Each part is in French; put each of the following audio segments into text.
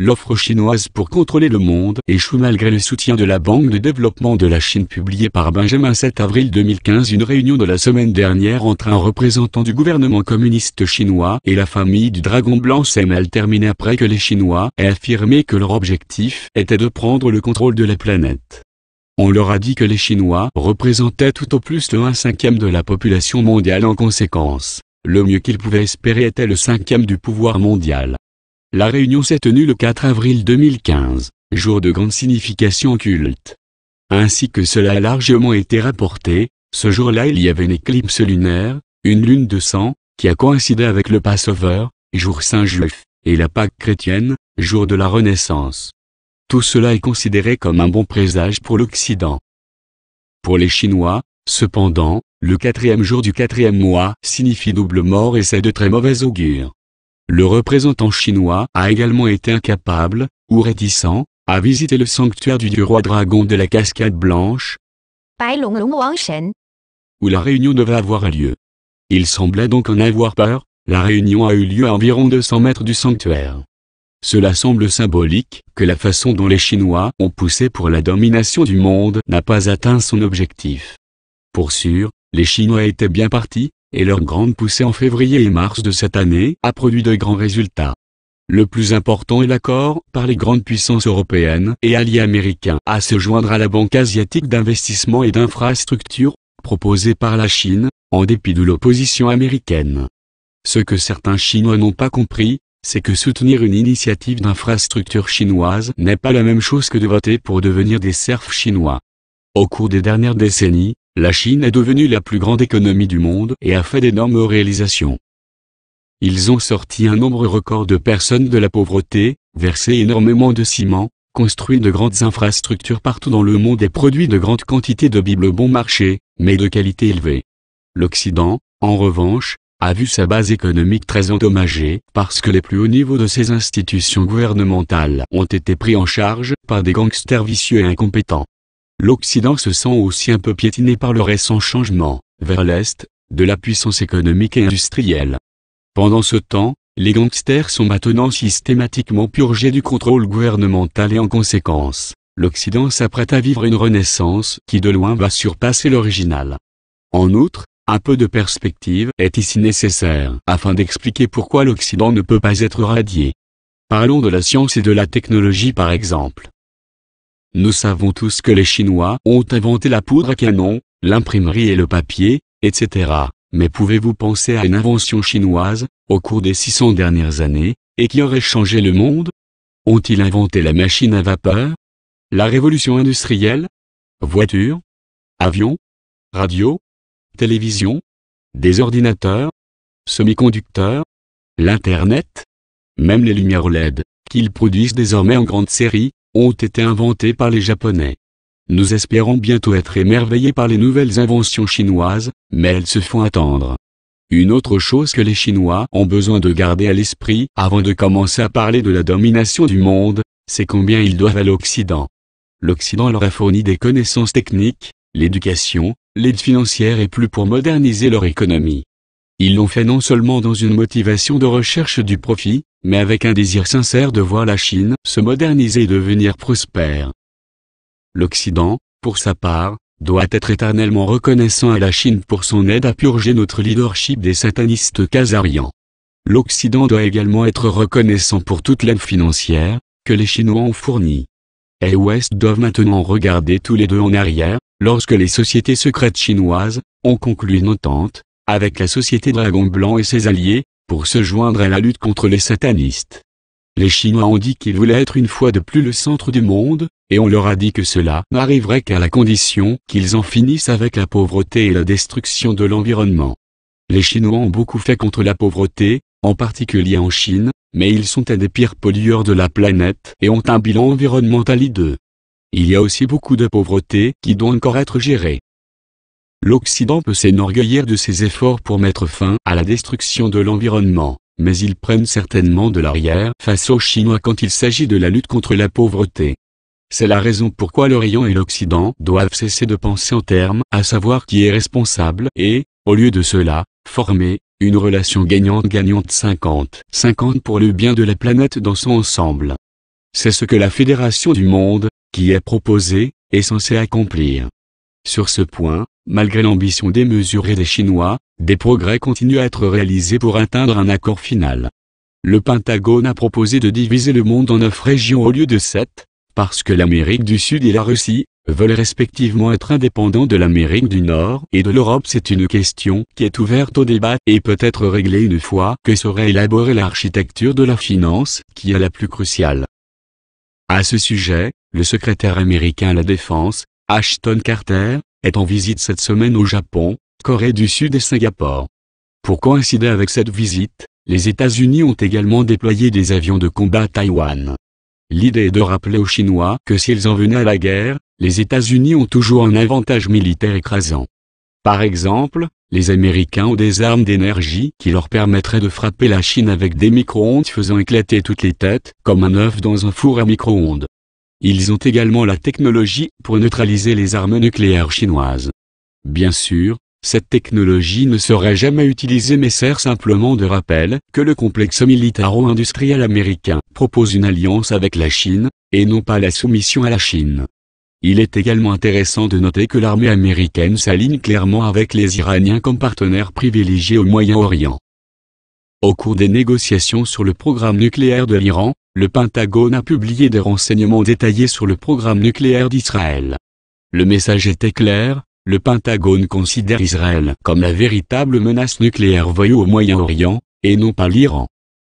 l'offre chinoise pour contrôler le monde échoue malgré le soutien de la Banque de développement de la Chine publié par Benjamin 7 avril 2015. Une réunion de la semaine dernière entre un représentant du gouvernement communiste chinois et la famille du Dragon Blanc s'est mal terminée après que les Chinois aient affirmé que leur objectif était de prendre le contrôle de la planète. On leur a dit que les Chinois représentaient tout au plus le 1/5 de la population mondiale. En conséquence, le mieux qu'ils pouvaient espérer était le 5e du pouvoir mondial. La réunion s'est tenue le 4 avril 2015, jour de grande signification occulte. Ainsi que cela a largement été rapporté, ce jour-là il y avait une éclipse lunaire, une lune de sang, qui a coïncidé avec le Passover, jour saint juif, et la Pâque chrétienne, jour de la Renaissance. Tout cela est considéré comme un bon présage pour l'Occident. Pour les Chinois, cependant, le 4e jour du 4e mois signifie double mort et c'est de très mauvais augure. Le représentant chinois a également été incapable, ou réticent, à visiter le sanctuaire du dieu roi dragon de la cascade blanche, où la réunion devait avoir lieu. Il semblait donc en avoir peur. La réunion a eu lieu à environ 200 mètres du sanctuaire. Cela semble symbolique que la façon dont les Chinois ont poussé pour la domination du monde n'a pas atteint son objectif. Pour sûr, les Chinois étaient bien partis, et leur grande poussée en février et mars de cette année a produit de grands résultats. Le plus important est l'accord par les grandes puissances européennes et alliés américains à se joindre à la Banque asiatique d'investissement et d'infrastructure, proposée par la Chine, en dépit de l'opposition américaine. Ce que certains Chinois n'ont pas compris, c'est que soutenir une initiative d'infrastructure chinoise n'est pas la même chose que de voter pour devenir des serfs chinois. Au cours des dernières décennies, la Chine est devenue la plus grande économie du monde et a fait d'énormes réalisations. Ils ont sorti un nombre record de personnes de la pauvreté, versé énormément de ciment, construit de grandes infrastructures partout dans le monde et produit de grandes quantités de bibles bon marché, mais de qualité élevée. L'Occident, en revanche, a vu sa base économique très endommagée parce que les plus hauts niveaux de ses institutions gouvernementales ont été pris en charge par des gangsters vicieux et incompétents. L'Occident se sent aussi un peu piétiné par le récent changement, vers l'Est, de la puissance économique et industrielle. Pendant ce temps, les gangsters sont maintenant systématiquement purgés du contrôle gouvernemental et en conséquence, l'Occident s'apprête à vivre une renaissance qui de loin va surpasser l'original. En outre, un peu de perspective est ici nécessaire afin d'expliquer pourquoi l'Occident ne peut pas être radié. Parlons de la science et de la technologie par exemple. Nous savons tous que les Chinois ont inventé la poudre à canon, l'imprimerie et le papier, etc. Mais pouvez-vous penser à une invention chinoise, au cours des 600 dernières années, et qui aurait changé le monde? Ont-ils inventé la machine à vapeur? La révolution industrielle? Voitures? Avions? Radio? Télévision? Des ordinateurs? Semi-conducteurs? L'Internet? Même les lumières LED, qu'ils produisent désormais en grande série, ont été inventées par les Japonais. Nous espérons bientôt être émerveillés par les nouvelles inventions chinoises, mais elles se font attendre. Une autre chose que les Chinois ont besoin de garder à l'esprit avant de commencer à parler de la domination du monde, c'est combien ils doivent à l'Occident. L'Occident leur a fourni des connaissances techniques, l'éducation, l'aide financière et plus pour moderniser leur économie. Ils l'ont fait non seulement dans une motivation de recherche du profit, mais avec un désir sincère de voir la Chine se moderniser et devenir prospère. L'Occident, pour sa part, doit être éternellement reconnaissant à la Chine pour son aide à purger notre leadership des satanistes khazarians. L'Occident doit également être reconnaissant pour toute l'aide financière que les Chinois ont fournie. Est et Ouest doivent maintenant regarder tous les deux en arrière, lorsque les sociétés secrètes chinoises ont conclu une entente avec la société Dragon Blanc et ses alliés, pour se joindre à la lutte contre les satanistes. Les Chinois ont dit qu'ils voulaient être une fois de plus le centre du monde, et on leur a dit que cela n'arriverait qu'à la condition qu'ils en finissent avec la pauvreté et la destruction de l'environnement. Les Chinois ont beaucoup fait contre la pauvreté, en particulier en Chine, mais ils sont un des pires pollueurs de la planète et ont un bilan environnemental hideux. Il y a aussi beaucoup de pauvreté qui doit encore être gérée. L'Occident peut s'enorgueillir de ses efforts pour mettre fin à la destruction de l'environnement, mais ils prennent certainement de l'arrière face aux Chinois quand il s'agit de la lutte contre la pauvreté. C'est la raison pourquoi l'Orient et l'Occident doivent cesser de penser en termes à savoir qui est responsable et, au lieu de cela, former une relation gagnante-gagnante 50-50 pour le bien de la planète dans son ensemble. c'est ce que la Fédération du monde, qui est proposée, est censée accomplir. Sur ce point, malgré l'ambition démesurée des Chinois, des progrès continuent à être réalisés pour atteindre un accord final. Le Pentagone a proposé de diviser le monde en 9 régions au lieu de 7, parce que l'Amérique du Sud et la Russie veulent respectivement être indépendants de l'Amérique du Nord et de l'Europe. C'est une question qui est ouverte au débat et peut être réglée une fois que sera élaborée l'architecture de la finance, qui est la plus cruciale. À ce sujet, le secrétaire américain à la Défense, Ashton Carter, est en visite cette semaine au Japon, Corée du Sud et Singapour. Pour coïncider avec cette visite, les États-Unis ont également déployé des avions de combat à Taïwan. L'idée est de rappeler aux Chinois que s'ils en venaient à la guerre, les États-Unis ont toujours un avantage militaire écrasant. Par exemple, les Américains ont des armes d'énergie qui leur permettraient de frapper la Chine avec des micro-ondes faisant éclater toutes les têtes, comme un œuf dans un four à micro-ondes. Ils ont également la technologie pour neutraliser les armes nucléaires chinoises. Bien sûr, cette technologie ne serait jamais utilisée mais sert simplement de rappel que le complexe militaro-industriel américain propose une alliance avec la Chine, et non pas la soumission à la Chine. Il est également intéressant de noter que l'armée américaine s'aligne clairement avec les Iraniens comme partenaires privilégiés au Moyen-Orient. Au cours des négociations sur le programme nucléaire de l'Iran, le Pentagone a publié des renseignements détaillés sur le programme nucléaire d'Israël. Le message était clair. Le Pentagone considère Israël comme la véritable menace nucléaire voyue au Moyen-Orient, et non pas l'Iran.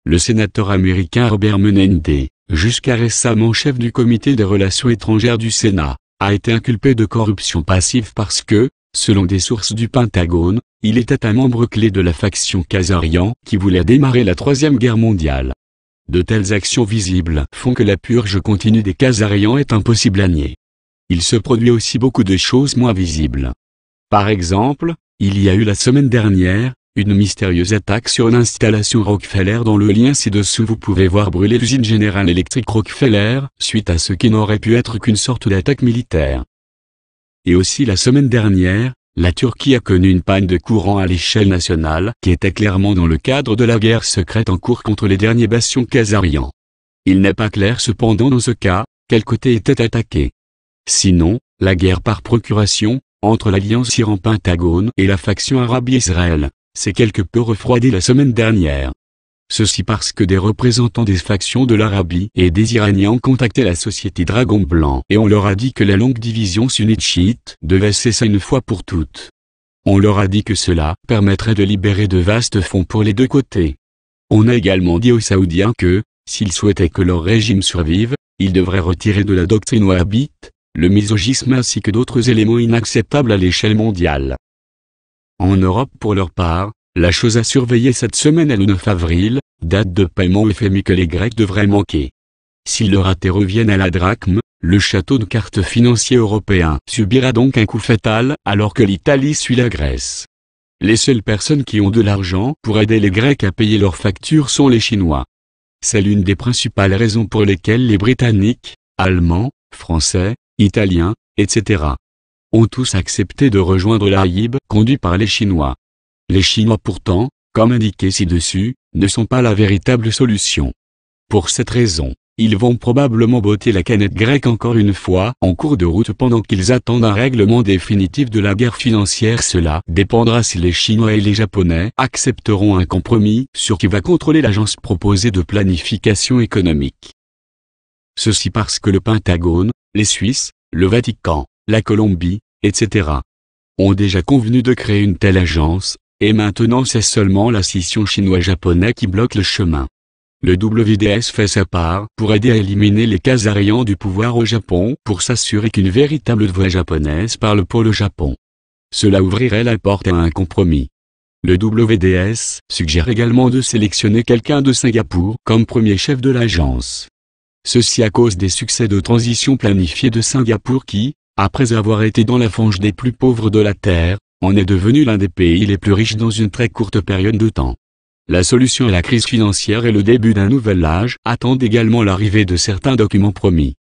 Le sénateur américain Robert Menendez, jusqu'à récemment chef du comité des relations étrangères du Sénat, a été inculpé de corruption passive parce que, selon des sources du Pentagone, il était un membre clé de la faction Khazarian qui voulait démarrer la Troisième Guerre mondiale. De telles actions visibles font que la purge continue des Khazarians est impossible à nier. Il se produit aussi beaucoup de choses moins visibles. Par exemple, il y a eu la semaine dernière, une mystérieuse attaque sur une installation Rockefeller dans le lien ci-dessous. Vous pouvez voir brûler l'usine General Electric Rockefeller, suite à ce qui n'aurait pu être qu'une sorte d'attaque militaire. Et aussi la semaine dernière, la Turquie a connu une panne de courant à l'échelle nationale qui était clairement dans le cadre de la guerre secrète en cours contre les derniers bastions khazarians. Il n'est pas clair cependant dans ce cas, quel côté était attaqué. Sinon, la guerre par procuration, entre l'alliance Iran-Pentagone et la faction Arabie-Israël, s'est quelque peu refroidie la semaine dernière. Ceci parce que des représentants des factions de l'Arabie et des Iraniens ont contacté la société Dragon Blanc et on leur a dit que la longue division sunnite-chiite devait cesser une fois pour toutes. On leur a dit que cela permettrait de libérer de vastes fonds pour les deux côtés. On a également dit aux Saoudiens que, s'ils souhaitaient que leur régime survive, ils devraient retirer de la doctrine wahhabite le misogynisme ainsi que d'autres éléments inacceptables à l'échelle mondiale. En Europe pour leur part, la chose à surveiller cette semaine est le 9 avril, date de paiement au FMI que les Grecs devraient manquer. S'ils le ratent et reviennent à la drachme, le château de cartes financier européen subira donc un coup fatal alors que l'Italie suit la Grèce. Les seules personnes qui ont de l'argent pour aider les Grecs à payer leurs factures sont les Chinois. C'est l'une des principales raisons pour lesquelles les Britanniques, Allemands, Français, Italiens, etc. ont tous accepté de rejoindre l'AIB conduit par les Chinois. Les Chinois pourtant, comme indiqué ci-dessus, ne sont pas la véritable solution. Pour cette raison, ils vont probablement botter la canette grecque encore une fois en cours de route pendant qu'ils attendent un règlement définitif de la guerre financière. Cela dépendra si les Chinois et les Japonais accepteront un compromis sur qui va contrôler l'agence proposée de planification économique. Ceci parce que le Pentagone, les Suisses, le Vatican, la Colombie, etc. ont déjà convenu de créer une telle agence, et maintenant c'est seulement la scission chinois-japonais qui bloque le chemin. Le WDS fait sa part pour aider à éliminer les Khazarians du pouvoir au Japon pour s'assurer qu'une véritable voix japonaise parle pour le Japon. Cela ouvrirait la porte à un compromis. Le WDS suggère également de sélectionner quelqu'un de Singapour comme premier chef de l'agence. Ceci à cause des succès de transition planifiés de Singapour qui, après avoir été dans la fange des plus pauvres de la Terre, en est devenu l'un des pays les plus riches dans une très courte période de temps. La solution à la crise financière et le début d'un nouvel âge attendent également l'arrivée de certains documents promis.